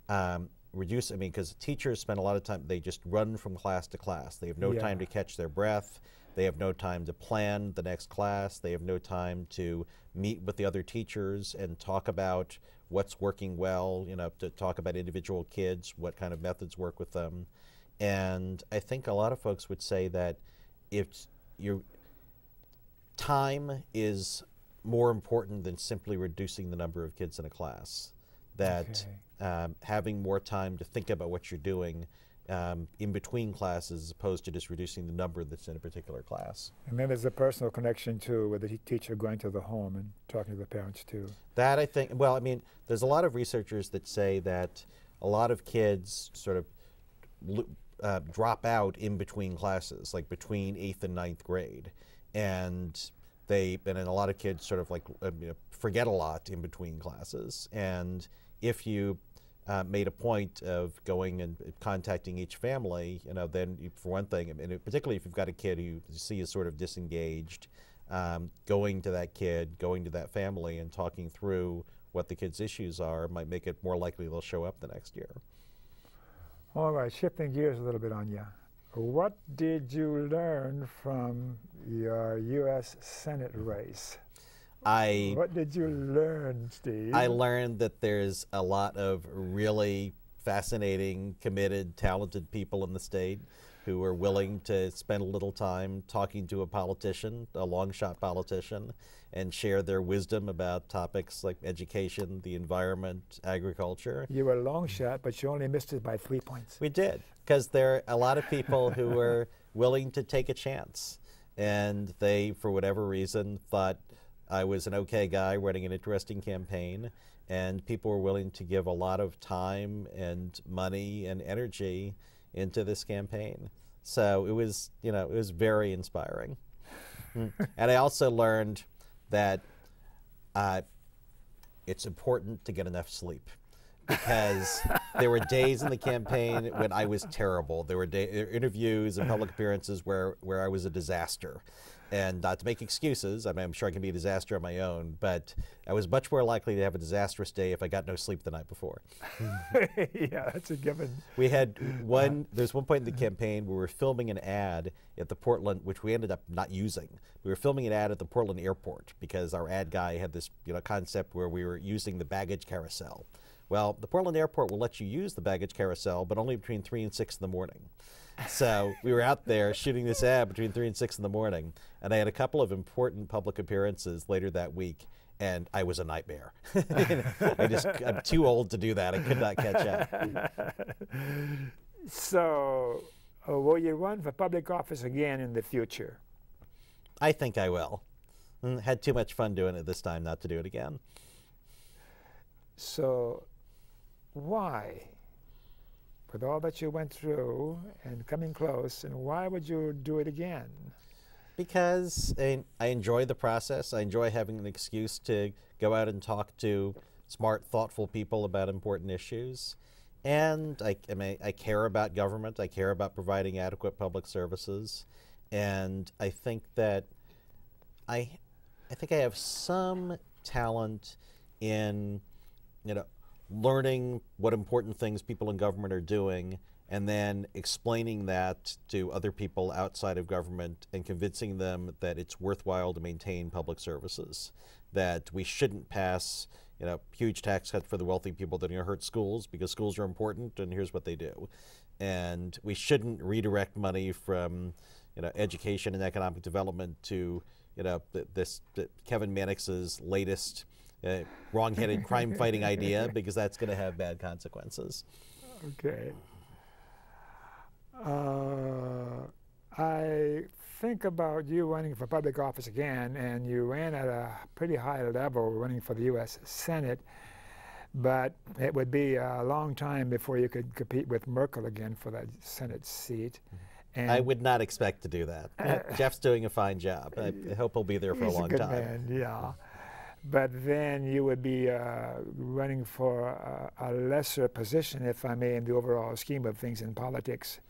Speaker 2: Because teachers spend a lot of time, they just run from class to class. They have no time to catch their breath. They have no time to plan the next class. They have no time to meet with the other teachers and talk about what's working well, to talk about individual kids, what kind of methods work with them. And I think a lot of folks would say that if your time is more important than simply reducing the number of kids in a class, that having more time to think about what you're doing in between classes, as opposed to just reducing the number that's in a particular class.
Speaker 1: And then there's a personal connection too, with the teacher going to the home and talking to the parents too.
Speaker 2: That, I think, well, I mean, there's a lot of researchers that say that a lot of kids sort of drop out in between classes, like between 8th and 9th grade. And then a lot of kids sort of forget a lot in between classes. And if you made a point of going and contacting each family, then for one thing, and particularly if you've got a kid who you see is sort of disengaged, going to that kid, going to that family and talking through what the kid's issues are might make it more likely they'll show up the next year.
Speaker 1: All right, shifting gears a little bit on you. What did you learn from your U.S. Senate race? What did you learn, Steve?
Speaker 2: I learned that there's a lot of really fascinating, committed, talented people in the state who are willing to spend a little time talking to a politician, a long-shot politician, and share their wisdom about topics like education, the environment, agriculture.
Speaker 1: You were a long shot, but you only missed it by 3 points.
Speaker 2: We did, because there are a lot of people who were willing to take a chance, and they, for whatever reason, thought I was an okay guy running an interesting campaign, and people were willing to give a lot of time and money and energy into this campaign. So it was, it was very inspiring. And I also learned that it's important to get enough sleep, because there were days in the campaign when I was terrible. There were interviews and public appearances where I was a disaster. And not to make excuses, I mean, I'm sure I can be a disaster on my own, but I was much more likely to have a disastrous day if I got no sleep the night before.
Speaker 1: Yeah, that's a given.
Speaker 2: We had there's one point in the campaign where we were filming an ad at the Portland, which we ended up not using. We were filming an ad at the Portland airport because our ad guy had this concept where we were using the baggage carousel. Well, the Portland airport will let you use the baggage carousel, but only between 3 and 6 in the morning. So we were out there shooting this ad between 3 and 6 in the morning, and I had a couple of important public appearances later that week, and I was a nightmare. I'm too old to do that. I could not catch up.
Speaker 1: So, will you run for public office again in the future?
Speaker 2: I think I will. Had too much fun doing it this time not to do it again.
Speaker 1: So, why? With all that you went through and coming close, and why would you do it again?
Speaker 2: Because I enjoy the process. I enjoy having an excuse to go out and talk to smart, thoughtful people about important issues. And I care about government. I care about providing adequate public services. And I think that I think I have some talent in learning what important things people in government are doing, and then explaining that to other people outside of government and convincing them that it's worthwhile to maintain public services, that we shouldn't pass huge tax cuts for the wealthy people that are going to hurt schools, because schools are important and here's what they do. And we shouldn't redirect money from education and economic development to Kevin Mannix's latest wrong-headed crime-fighting idea, because that's going to have bad consequences.
Speaker 1: Okay. I think about you running for public office again, and you ran at a pretty high level running for the U.S. Senate, but it would be a long time before you could compete with Merkel again for that Senate seat. And
Speaker 2: I would not expect to do that. Jeff's doing a fine job. I hope he'll be there for a long time.
Speaker 1: He's a good man, yeah. But then you would be running for a lesser position, if I may, in the overall scheme of things in politics.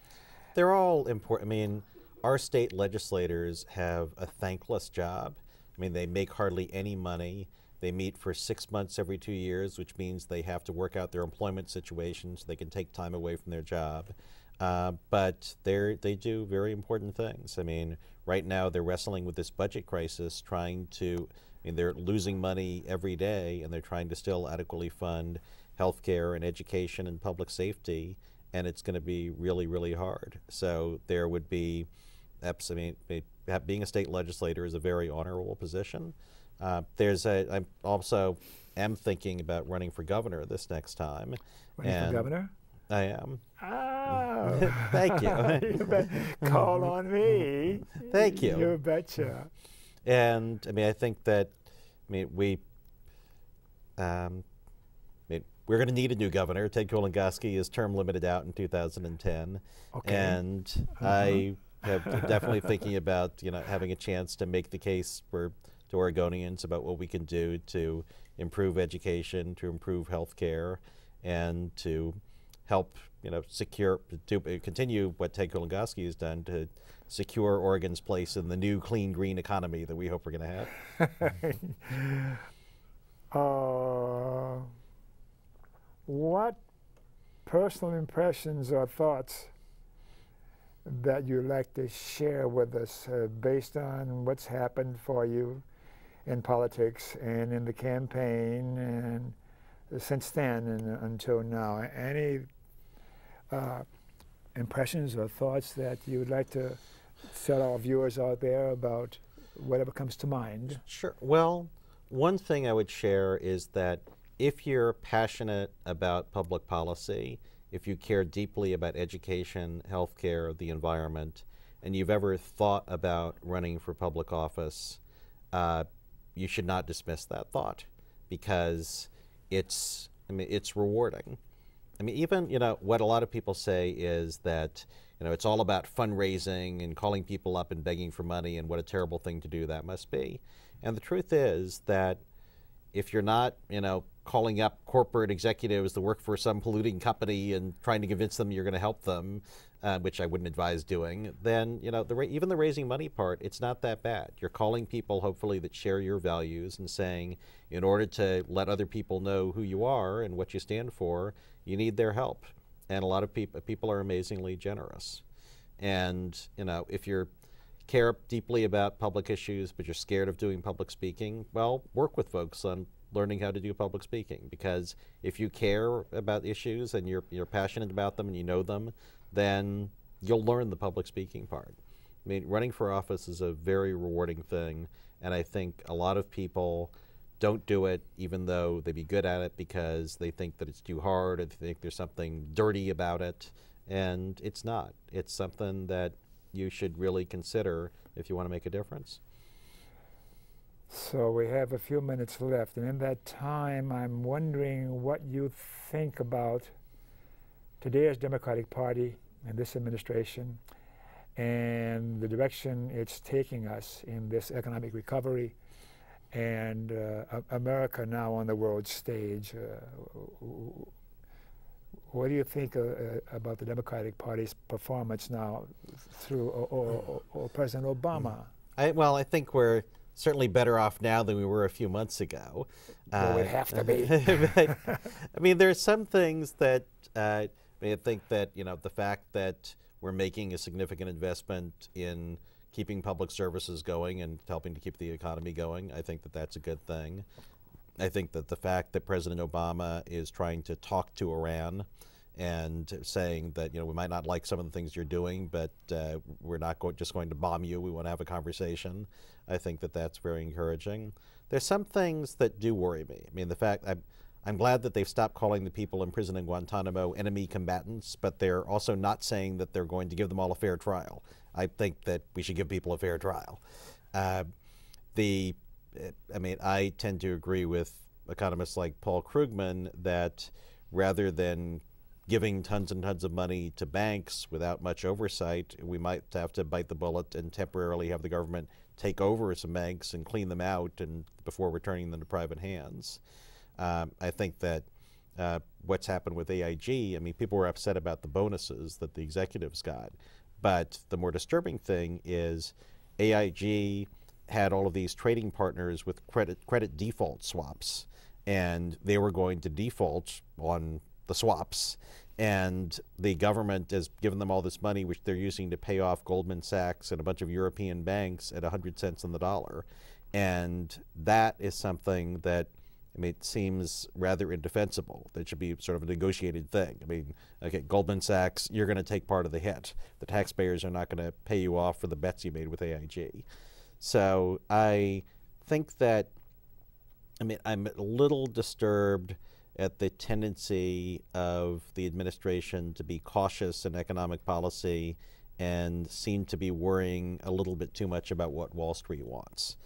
Speaker 2: They're all important. I mean, our state legislators have a thankless job. I mean, they make hardly any money. They meet for 6 months every 2 years, which means they have to work out their employment situation so they can take time away from their job. But they do very important things. I mean, right now they're wrestling with this budget crisis, they're losing money every day, and they're trying to still adequately fund healthcare and education and public safety, and it's going to be really, really hard. So there would be, being a state legislator is a very honorable position. I'm also thinking about running for governor this next time.
Speaker 1: Running for governor?
Speaker 2: I am.
Speaker 1: Oh.
Speaker 2: Thank you.
Speaker 1: Call on me.
Speaker 2: Thank you.
Speaker 1: You betcha.
Speaker 2: And I think that we're going to need a new governor. Ted Kolongoski is term limited out in 2010,
Speaker 1: okay.
Speaker 2: And I am definitely thinking about having a chance to make the case to Oregonians about what we can do to improve education, to improve health care, and to help continue what Ted Kolongoski has done to secure Oregon's place in the new clean green economy that we hope we're going to
Speaker 1: have. What personal impressions or thoughts that you'd like to share with us based on what's happened for you in politics and in the campaign and since then and until now? Any impressions or thoughts that you would like to tell our viewers out there about whatever comes to mind?
Speaker 2: Sure. Well, one thing I would share is that if you're passionate about public policy, if you care deeply about education, healthcare, the environment, and you've ever thought about running for public office, you should not dismiss that thought, because it's rewarding. I mean, even, what a lot of people say is that, it's all about fundraising and calling people up and begging for money, and what a terrible thing to do that must be. And the truth is that if you're not, calling up corporate executives that work for some polluting company and trying to convince them you're going to help them, which I wouldn't advise doing, then, even the raising money part, it's not that bad. You're calling people, hopefully, that share your values and saying, in order to let other people know who you are and what you stand for, you need their help. And a lot of people are amazingly generous. And, if you care deeply about public issues, but you're scared of doing public speaking, well, work with folks on learning how to do public speaking. Because if you care about issues and you're passionate about them and you know them, then you'll learn the public speaking part. I mean, running for office is a very rewarding thing, and I think a lot of people don't do it even though they'd be good at it because they think that it's too hard or they think there's something dirty about it, and it's not. It's something that you should really consider if you want to make a difference.
Speaker 1: So we have a few minutes left, and in that time I'm wondering what you think about today's Democratic Party and this administration and the direction it's taking us in this economic recovery and America now on the world stage. What do you think about the Democratic Party's performance now through or President Obama?
Speaker 2: I think we're certainly better off now than we were a few months ago.
Speaker 1: Well, we have to be.
Speaker 2: I mean, there are some things that I think that, the fact that we're making a significant investment in keeping public services going and helping to keep the economy going, I think that that's a good thing. I think that the fact that President Obama is trying to talk to Iran and saying that, we might not like some of the things you're doing, but we're not just going to bomb you. We want to have a conversation. I think that that's very encouraging. There's some things that do worry me. I mean, the fact I'm glad that they've stopped calling the people in prison in Guantanamo enemy combatants, but they're also not saying that they're going to give them all a fair trial. I think that we should give people a fair trial. I tend to agree with economists like Paul Krugman that rather than giving tons and tons of money to banks without much oversight, we might have to bite the bullet and temporarily have the government take over some banks and clean them out and before returning them to private hands. I think that what's happened with AIG, people were upset about the bonuses that the executives got, but the more disturbing thing is AIG had all of these trading partners with credit default swaps, and they were going to default on the swaps, and the government has given them all this money which they're using to pay off Goldman Sachs and a bunch of European banks at 100 cents on the dollar. And that is something that it seems rather indefensible. That should be sort of a negotiated thing. Okay, Goldman Sachs, you're going to take part of the hit. The taxpayers are not going to pay you off for the bets you made with AIG. So I think that, I'm a little disturbed at the tendency of the administration to be cautious in economic policy and seem to be worrying a little bit too much about what Wall Street wants.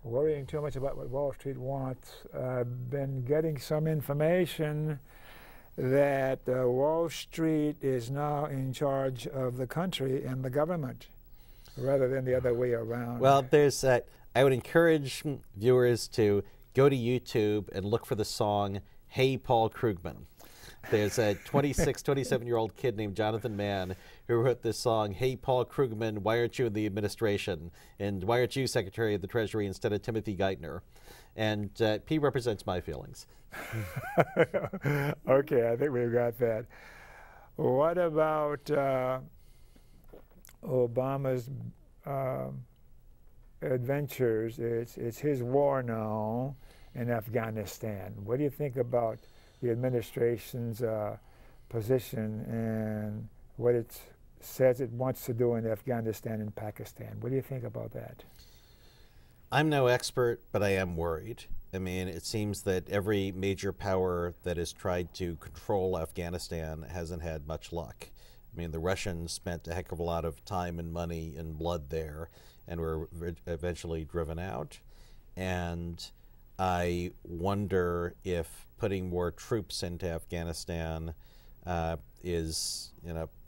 Speaker 1: Worrying too much about what Wall Street wants. I've been getting some information that Wall Street is now in charge of the country and the government, rather than the other way around.
Speaker 2: Well, there's I would encourage viewers to go to YouTube and look for the song "Hey Paul Krugman." There's a 27-year-old kid named Jonathan Mann who wrote this song, "Hey Paul Krugman, why aren't you in the administration? And why aren't you Secretary of the Treasury instead of Timothy Geithner?" And he represents my feelings.
Speaker 1: Okay, I think we've got that. What about Obama's adventures? It's his war now in Afghanistan. What do you think about the administration's position and what it says it wants to do in Afghanistan and Pakistan? What do you think about that?
Speaker 2: I'm no expert, but I am worried. It seems that every major power that has tried to control Afghanistan hasn't had much luck. The Russians spent a heck of a lot of time and money and blood there and were eventually driven out. And I wonder if putting more troops into Afghanistan is,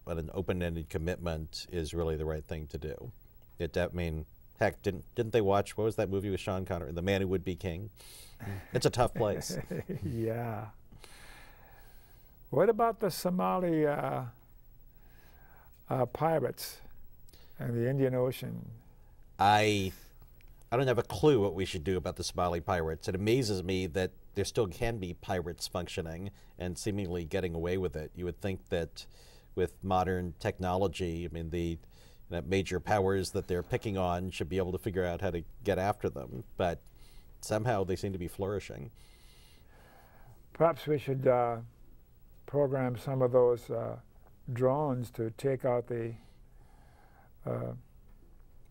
Speaker 2: but an open-ended commitment is really the right thing to do. I mean, heck, didn't they watch, what was that movie with Sean Connery, The Man Who Would Be King? It's a tough place.
Speaker 1: Yeah. What about the Somali pirates and the Indian Ocean?
Speaker 2: I don't have a clue what we should do about the Somali pirates. It amazes me that there still can be pirates functioning and seemingly getting away with it. You would think that with modern technology, I mean, the major powers that they're picking on should be able to figure out how to get after them, but somehow they seem to be flourishing.
Speaker 1: Perhaps we should program some of those drones to take out the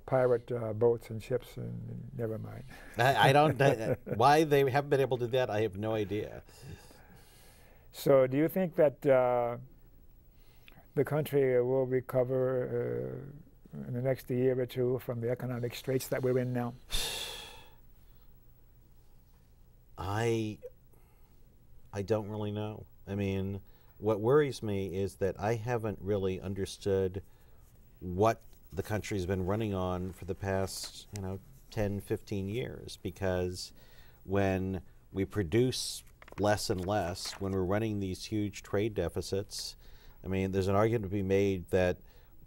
Speaker 1: pirate boats and ships, and never mind.
Speaker 2: I don't, why they haven't been able to do that, I have no idea.
Speaker 1: So do you think that the country will recover in the next year or two from the economic straits that we're in now?
Speaker 2: I don't really know. I mean, what worries me is that I haven't really understood what the country's been running on for the past, 10, 15 years, because when we produce less and less, when we're running these huge trade deficits, I mean, there's an argument to be made that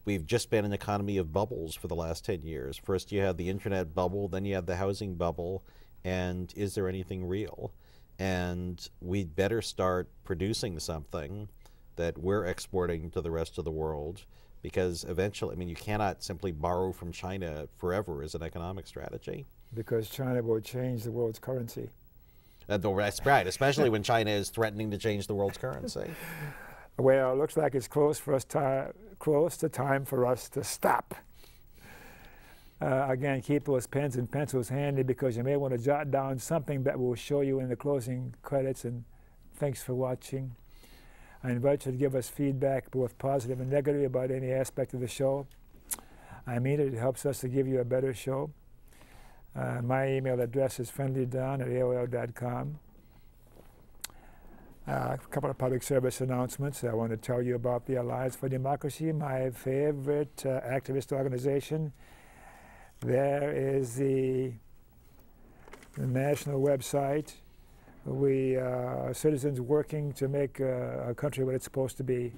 Speaker 2: we've just been an economy of bubbles for the last 10 years. First you had the internet bubble, then you had the housing bubble, and is there anything real? And we'd better start producing something that we're exporting to the rest of the world, because eventually, I mean, you cannot simply borrow from China forever as an economic strategy.
Speaker 1: Because China will change the world's currency.
Speaker 2: That's right, especially when China is threatening to change the world's currency.
Speaker 1: Well, it looks like it's close to time for us to stop. Again, keep those pens and pencils handy, because you may want to jot down something that will show you in the closing credits. And thanks for watching. I invite you to give us feedback, both positive and negative, about any aspect of the show. I mean it helps us to give you a better show. My email address is friendlydon@aol.com. A couple of public service announcements. I want to tell you about the Alliance for Democracy, my favorite activist organization. There is the national website. We are citizens working to make our country what it's supposed to be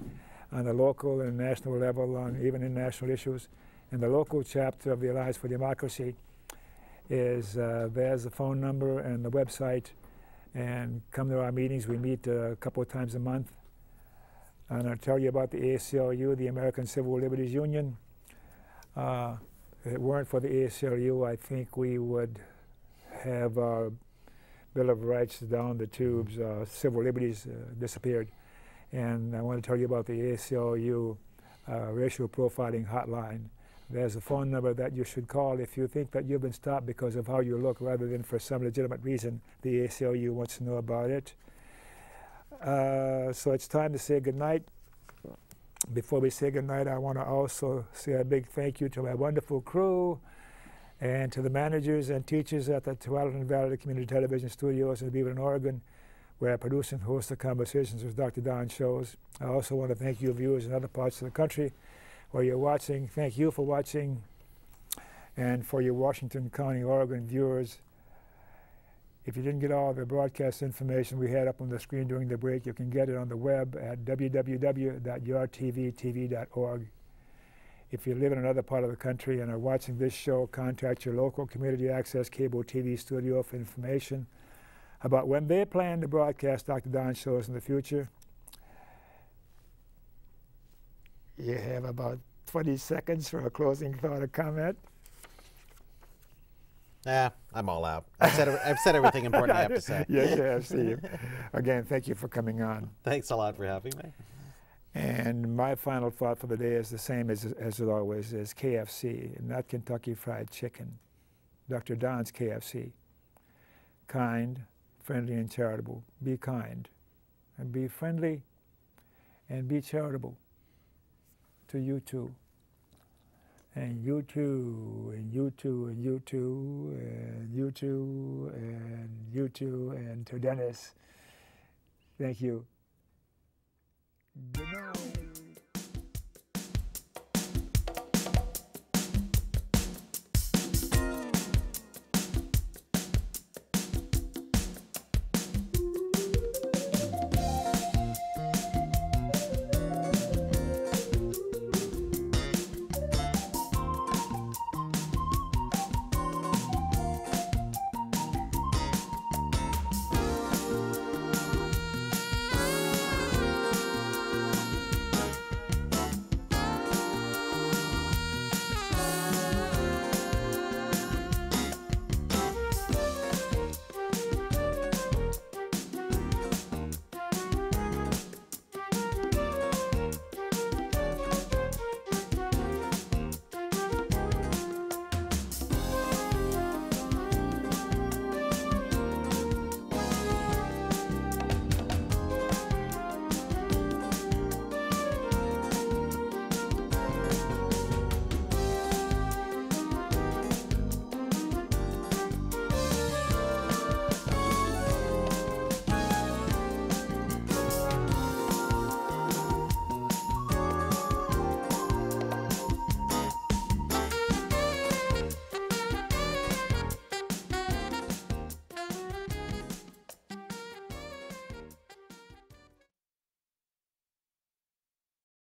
Speaker 1: on the local and national level, on even international issues. And the local chapter of the Alliance for Democracy is, there's the phone number and the website. And come to our meetings. We meet a couple of times a month. And I'll tell you about the ACLU, the American Civil Liberties Union. If it weren't for the ACLU, I think we would have our Bill of Rights down the tubes. Civil liberties disappeared. And I want to tell you about the ACLU racial profiling hotline. There's a phone number that you should call if you think that you've been stopped because of how you look, rather than for some legitimate reason. The ACLU wants to know about it. So it's time to say goodnight. Before we say goodnight, I want to also say a big thank you to my wonderful crew and to the managers and teachers at the Tualatin Valley Community Television Studios in Beaverton, Oregon, where I produce and host the Conversations with Dr. Don shows. I also want to thank you viewers in other parts of the country where you're watching. Thank you for watching. And for your Washington County, Oregon viewers, if you didn't get all the broadcast information we had up on the screen during the break, you can get it on the web at www.yourtvtv.org. If you live in another part of the country and are watching this show, contact your local community access cable TV studio for information about when they plan to broadcast Dr. Don shows in the future. You have about 20 seconds for a closing thought or comment.
Speaker 2: I'm all out. I've said everything important I have to say.
Speaker 1: Yes, you have, Steve. Again, thank you for coming on.
Speaker 2: Thanks a lot for having me.
Speaker 1: And my final thought for the day is the same as it always is: KFC, not Kentucky Fried Chicken. Dr. Don's KFC. Kind, friendly, and charitable. Be kind, and be friendly, and be charitable to you too. And you too, and you too, and you too, and you too, and you too, and to Dennis, thank you. Good night.